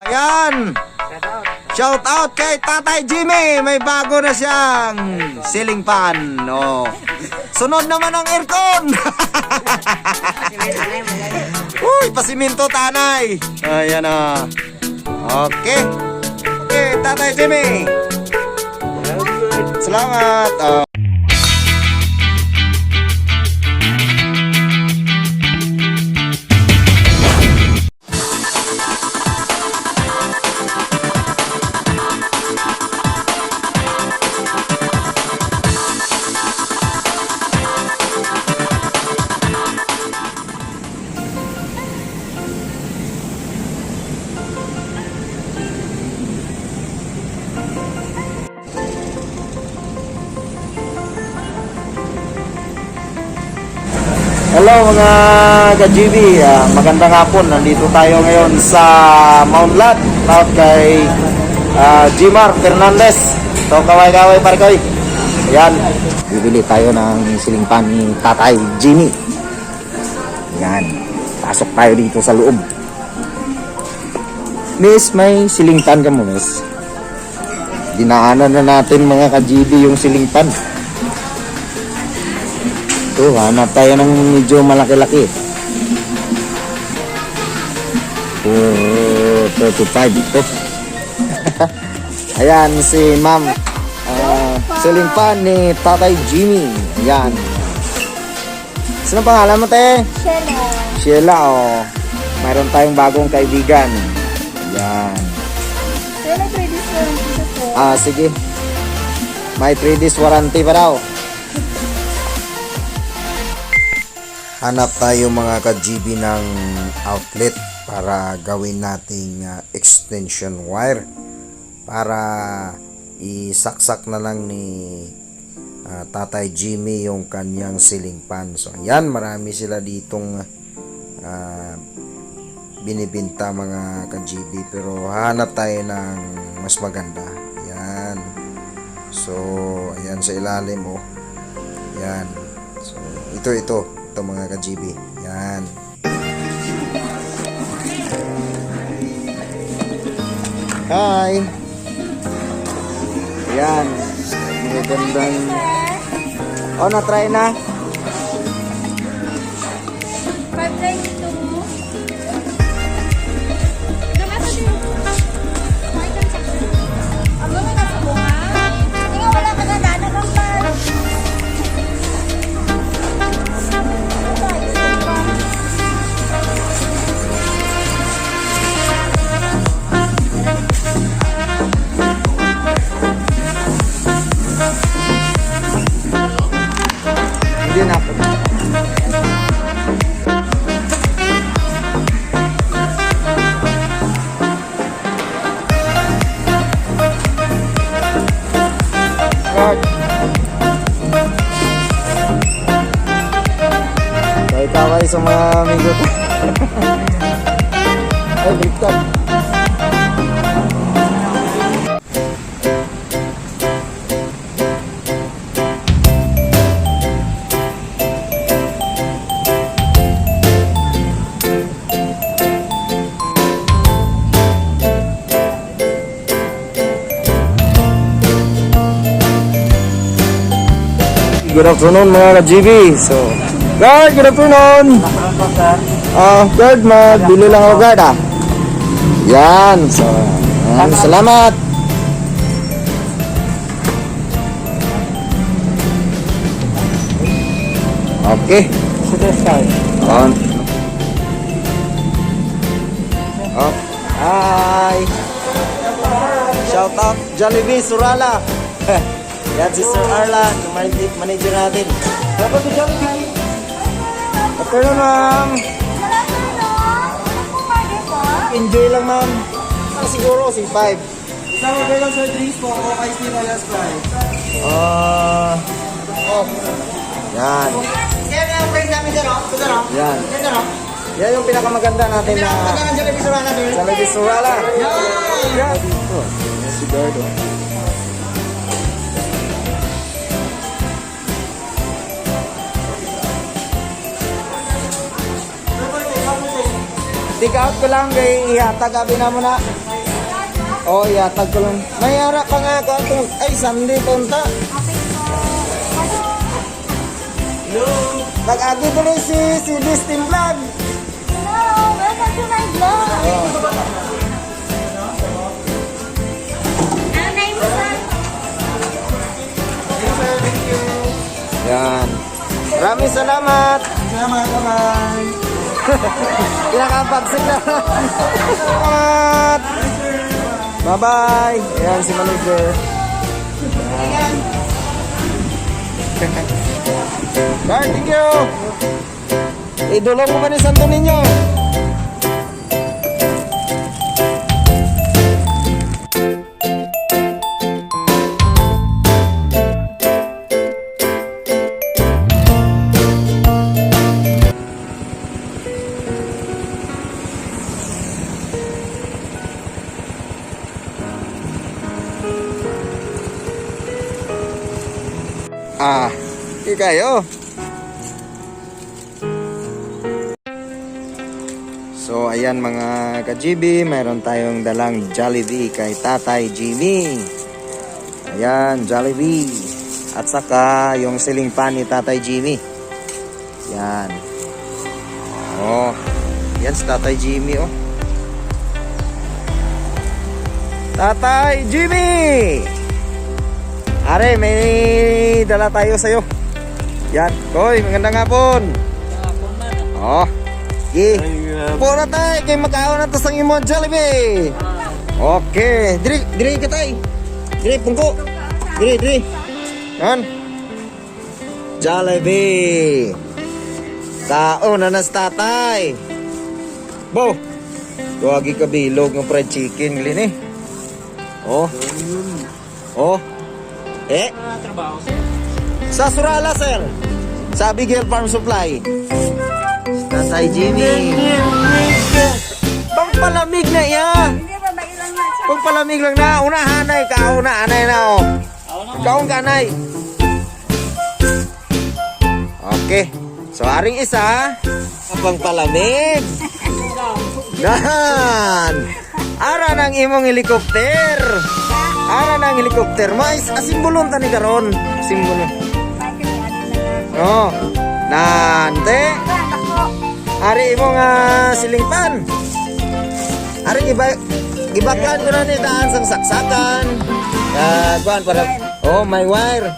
Ayan! Shout out kay Tatay Jimmy! May bago na siyang ceiling fan. Oh. Sunod naman ang aircon! Uy, pasiminto tanay! Ayan o. Okay. Okay, Tatay Jimmy! Salamat! Hello mga ka-GB, magandang hapon. Nandito tayo ngayon sa Mount Lat, out kay Jimar Fernandez. So kaway-kaway parkoy. Ayan, bibili tayo ng ceiling fan ni Tatay Jimmy. Ayan, pasok tayo dito sa loob. Miss, may ceiling fan ka mo, miss? Dinaanan na natin mga ka-GB yung ceiling fan. Ito, hanap tayo ng medyo malaki-laki. 35 ito. Ayan si ma'am, ceiling fan ni Tatay Jimmy. Ayan. Sino pangalan mo, te? Sheila. Sheila, oh. Mayroon tayong bagong kaibigan. Ayan. Sheila, 3 days warranty sa po. Sige. May 3 days warranty pa daw. Hanap tayo mga ka-GB ng outlet para gawin nating extension wire para isaksak na lang ni Tatay Jimmy yung kanyang ceiling fan. So ayan, marami sila ditong binibinta mga ka-GB, pero hanap tayo ng mas maganda. Ayan. So ayan sa ilalim, oh. Ayan. So ito mga ka-GB. Yan. Hi! Yan. Magandang... Oh, na-try na? 5 days ito mo. Ganito din. Item section. Ang mga nasa bunga. Hindi nga wala ka na nanagampan. Hindi na ako. Kaway sa mga amigo. Ay, baliktad. Good afternoon mga ka-GB. So, guard, good afternoon. Guard, magbili lang ako, guard, Yan. So, salamat. Okay. On. Oh. Hi. Shout out Jollibee Surala. Yan si Sir Arlan, manager natin. Dapat si Jollibee. Afternoon, ma'am. Enjoy lang, ma'am. Siguro, si 5. Isang order lang sa drinks po, Coca Ice Tea Last Price. Yan. Yan ang price namin dyan, o? Ito dyan, o? Yan. Yan dyan, o? Yan yung pinakamaganda natin na Pinakamaganda ng Jollibee Surala, sir. Jollibee Surala. Yan! Yan. Ito. Yan si Gardo. Take out ko lang kay ihatag abi na mo na. Oh, ihatag ko lang. May ara pa nga ko itong, ay, Sunday punta. Okay po. Hello. Nag-agi ko rin si Distin Vlog. Hello, welcome to my vlog. Ano name mo, sir? Thank you, sir. Thank you. Yan. Maraming salamat. Salamat, bye-bye. Pinakapagsig na. Salamat. Bye-bye. Ayan si manager. Ayan. Bye, thank you. Idulong mo ba ni Santo Niño? Di kayo. So, ayan mga ka-GB, mayroon tayong dalang Jollibee kay Tatay Jimmy. Ayan, Jollibee. At saka yung ceiling fan ni Tatay Jimmy. Yan. Oh, yan si Tatay Jimmy, oh. Tatay Jimmy! Are, may dala tayo sa'yo. Yan. Koy, magandang hapon. Oh. Pura tayo, kay makaon na tas ang imo Jollibee. Okay. Diri ka tayo. Diri, pungko. Diri. Yan. Jollibee. Kaon na nas tatay. Bo. Tuwagi ka bilog ng fried chicken, gilin eh. Oh. Oh. Sa Surala, sir. Sa Abigail Farm Supply. Tatay Jimmy. Pangpalamig na iya. Hindi ba ba ilang na siya? Pangpalamig lang na. Unahanay ka. Unahanay na, oh. Kaong kanay. Okay. So, aring isa. Pangpalamig. Dahan. Ara ng imong helikopter. Ara ng helikopter mo. Asimbulon tani karon. Simbulon. Oh. Nante. Ari imong ceiling fan. Ari gibaklan ko na ni daan sang saksakan. Kuan para may wire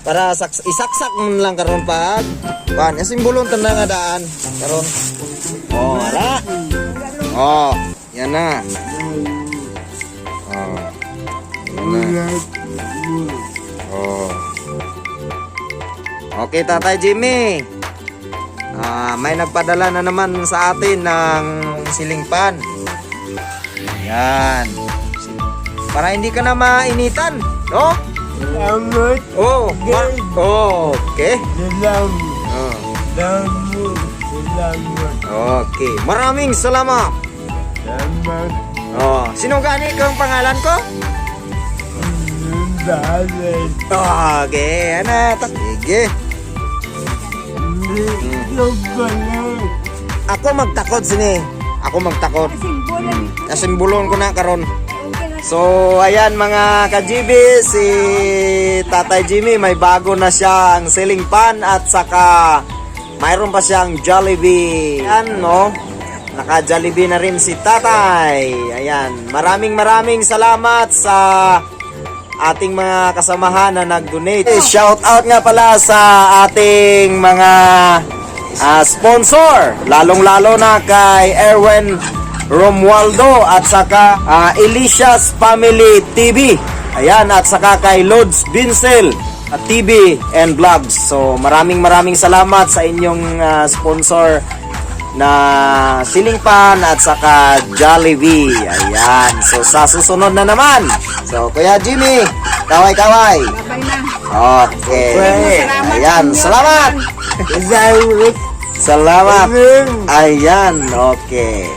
para isaksak mo lang karon pag kuan asimbulon tan nga daan karon. Oh, ara. Oh, yan na. Oh. Oh. Okay, Tatay Jimmy. May nagpadala na naman sa atin ng ceiling fan. Yan. Para hindi ka na mainitan, no? Salamat. Oh, okay. Salamat. Okay. Maraming salamat. Salamat. Oh, sino gani kang pangalan ko? Dahil. Okay, ana, sige. Ako magtakod sini. Ako magtakod. Asimbulon ko na karon. So, ayan mga ka-GB, si Tatay Jimmy may bago na siyang ceiling fan at saka mayroon pa siyang Jollibee. Ayan, no? Naka-Jollibee na rin si Tatay. Ayan, maraming salamat sa ating mga kasamahan na nag-donate. Shout out nga pala sa ating mga sponsor, lalong-lalo na kay Erwin Romualdo at saka Alicia's Family TV. Ayan, at saka kay Lods Binsel TV and Vlogs. So maraming salamat sa inyong sponsor na ceiling fan at saka Jollibee. Ayan. So sa susunod na naman. So Kuya Jimmy, kaway. Okay. Ayan, salamat. Salamat. Ayan, okay.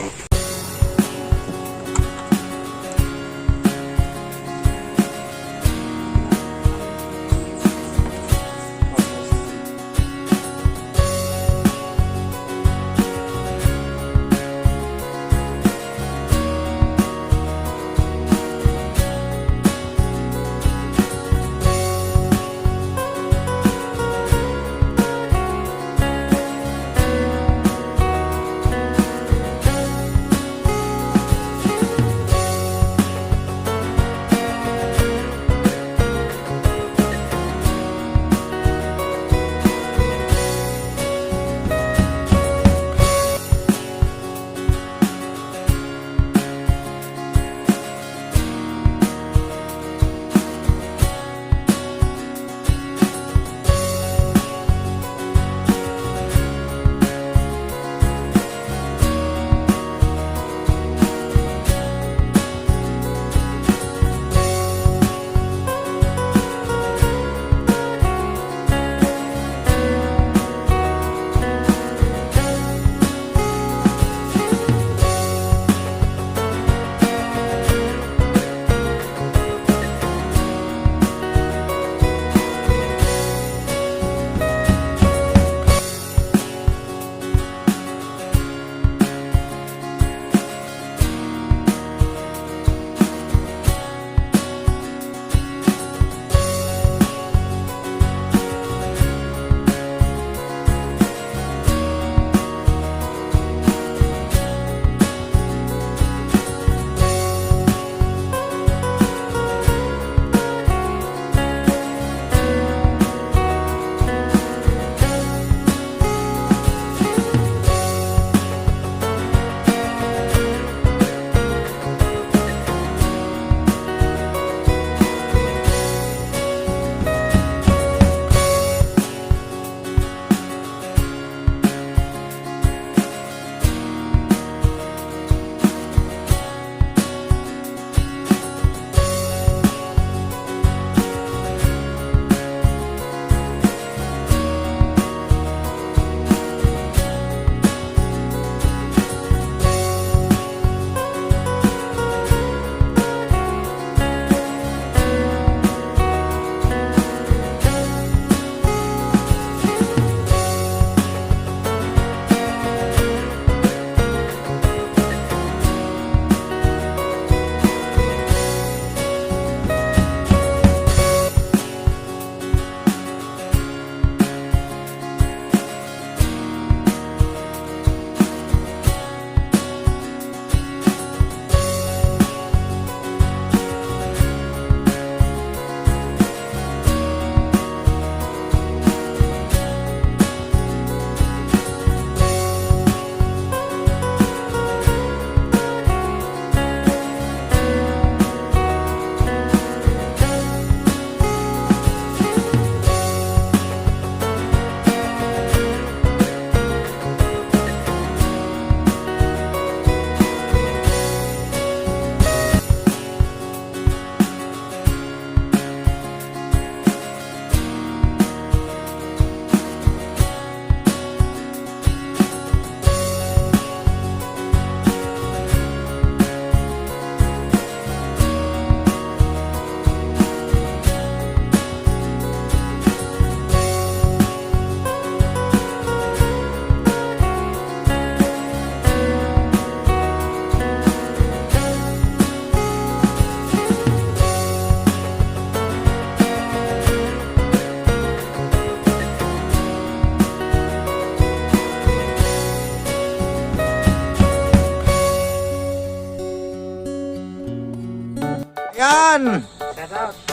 Yan.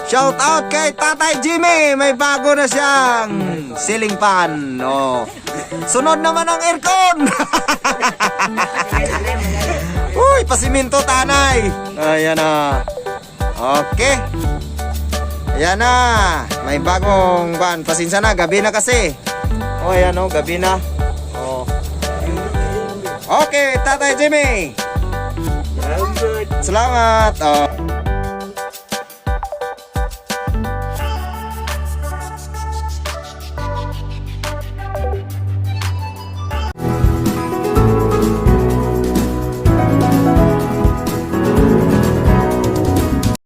Shout out kay Tatay Jimmy. May bago na siyang ceiling fan. Oh. Sunod naman ang aircon. Uy, pasiminto tanay. Ayan na. Okay. Ayan na. May bagong van. Pasensya na, gabi na kasi. Oh, ayan oh, gabi na. Oh. Okay, Tatay Jimmy. Salamat. Oh.